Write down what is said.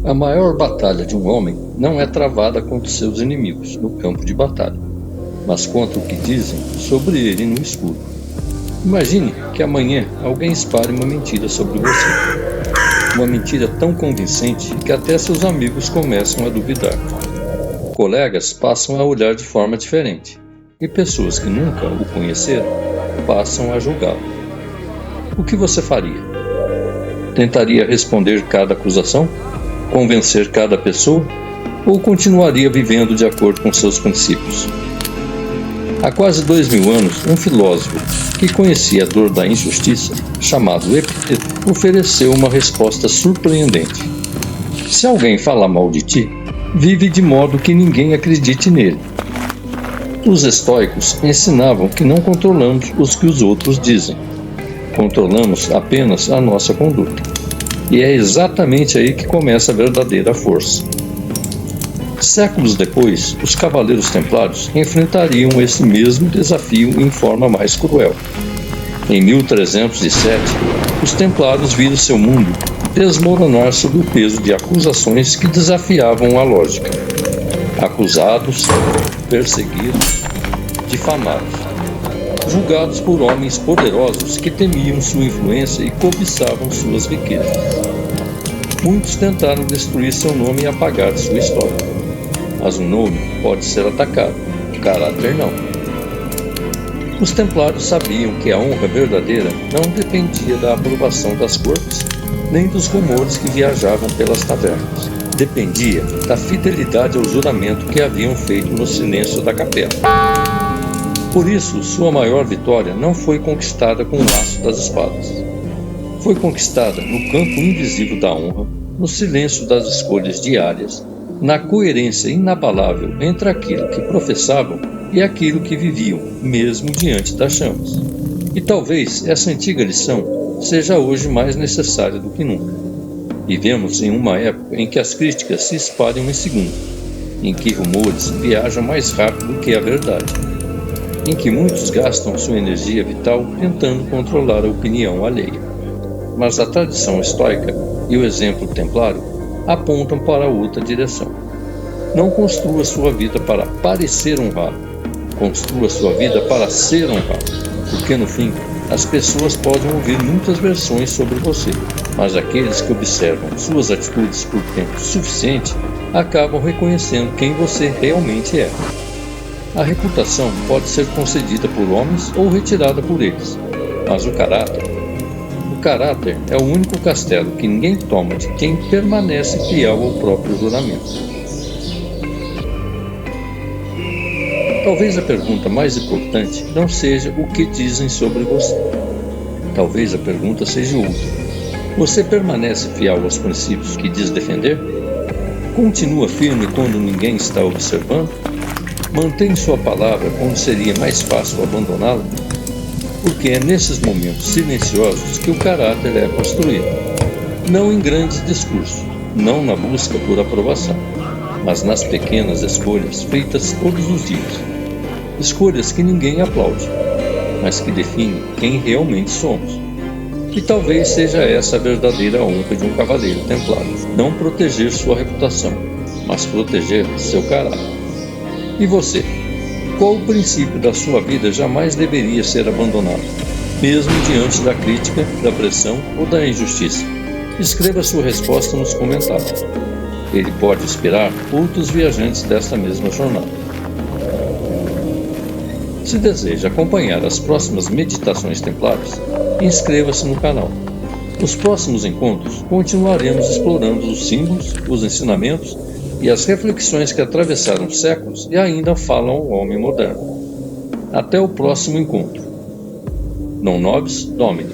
A maior batalha de um homem não é travada contra seus inimigos no campo de batalha, mas contra o que dizem sobre ele no escuro. Imagine que amanhã alguém espalhe uma mentira sobre você. Uma mentira tão convincente que até seus amigos começam a duvidar. Colegas passam a olhar de forma diferente, e pessoas que nunca o conheceram passam a julgá-lo. O que você faria? Tentaria responder cada acusação? Convencer cada pessoa? Ou continuaria vivendo de acordo com seus princípios? Há quase 2000 anos, um filósofo que conhecia a dor da injustiça, chamado Epicteto, ofereceu uma resposta surpreendente. Se alguém falar mal de ti, vive de modo que ninguém acredite nele. Os estoicos ensinavam que não controlamos os que os outros dizem. Controlamos apenas a nossa conduta. E é exatamente aí que começa a verdadeira força. Séculos depois, os Cavaleiros Templários enfrentariam esse mesmo desafio em forma mais cruel. Em 1307, os Templários viram seu mundo desmoronar sob o peso de acusações que desafiavam a lógica. Acusados, perseguidos, difamados, julgados por homens poderosos que temiam sua influência e cobiçavam suas riquezas. Muitos tentaram destruir seu nome e apagar sua história. Mas o nome pode ser atacado, o caráter não. Os Templários sabiam que a honra verdadeira não dependia da aprovação das cortes, nem dos rumores que viajavam pelas tavernas. Dependia da fidelidade ao juramento que haviam feito no silêncio da capela. Por isso, sua maior vitória não foi conquistada com o laço das espadas. Foi conquistada no campo invisível da honra, no silêncio das escolhas diárias, na coerência inabalável entre aquilo que professavam e aquilo que viviam, mesmo diante das chamas. E talvez essa antiga lição seja hoje mais necessária do que nunca. Vivemos em uma época em que as críticas se espalham em segundos, em que rumores viajam mais rápido do que a verdade, em que muitos gastam sua energia vital tentando controlar a opinião alheia. Mas a tradição estoica e o exemplo templário apontam para outra direção. Não construa sua vida para parecer honrado, construa sua vida para ser honrado, porque no fim as pessoas podem ouvir muitas versões sobre você, mas aqueles que observam suas atitudes por tempo suficiente acabam reconhecendo quem você realmente é. A reputação pode ser concedida por homens ou retirada por eles, mas o caráter é o único castelo que ninguém toma de quem permanece fiel ao próprio juramento. Talvez a pergunta mais importante não seja o que dizem sobre você. Talvez a pergunta seja outra. Você permanece fiel aos princípios que diz defender? Continua firme quando ninguém está observando? Mantém sua palavra quando seria mais fácil abandoná-la? Porque é nesses momentos silenciosos que o caráter é construído. Não em grandes discursos, não na busca por aprovação, mas nas pequenas escolhas feitas todos os dias. Escolhas que ninguém aplaude, mas que definem quem realmente somos. E talvez seja essa a verdadeira honra de um cavaleiro templário. Não proteger sua reputação, mas proteger seu caráter. E você? Qual o princípio da sua vida jamais deveria ser abandonado, mesmo diante da crítica, da pressão ou da injustiça? Escreva sua resposta nos comentários. Ele pode inspirar outros viajantes desta mesma jornada. Se deseja acompanhar as próximas meditações templárias, inscreva-se no canal. Nos próximos encontros, continuaremos explorando os símbolos, os ensinamentos e as reflexões que atravessaram séculos e ainda falam ao homem moderno. Até o próximo encontro. Non nobis Domini.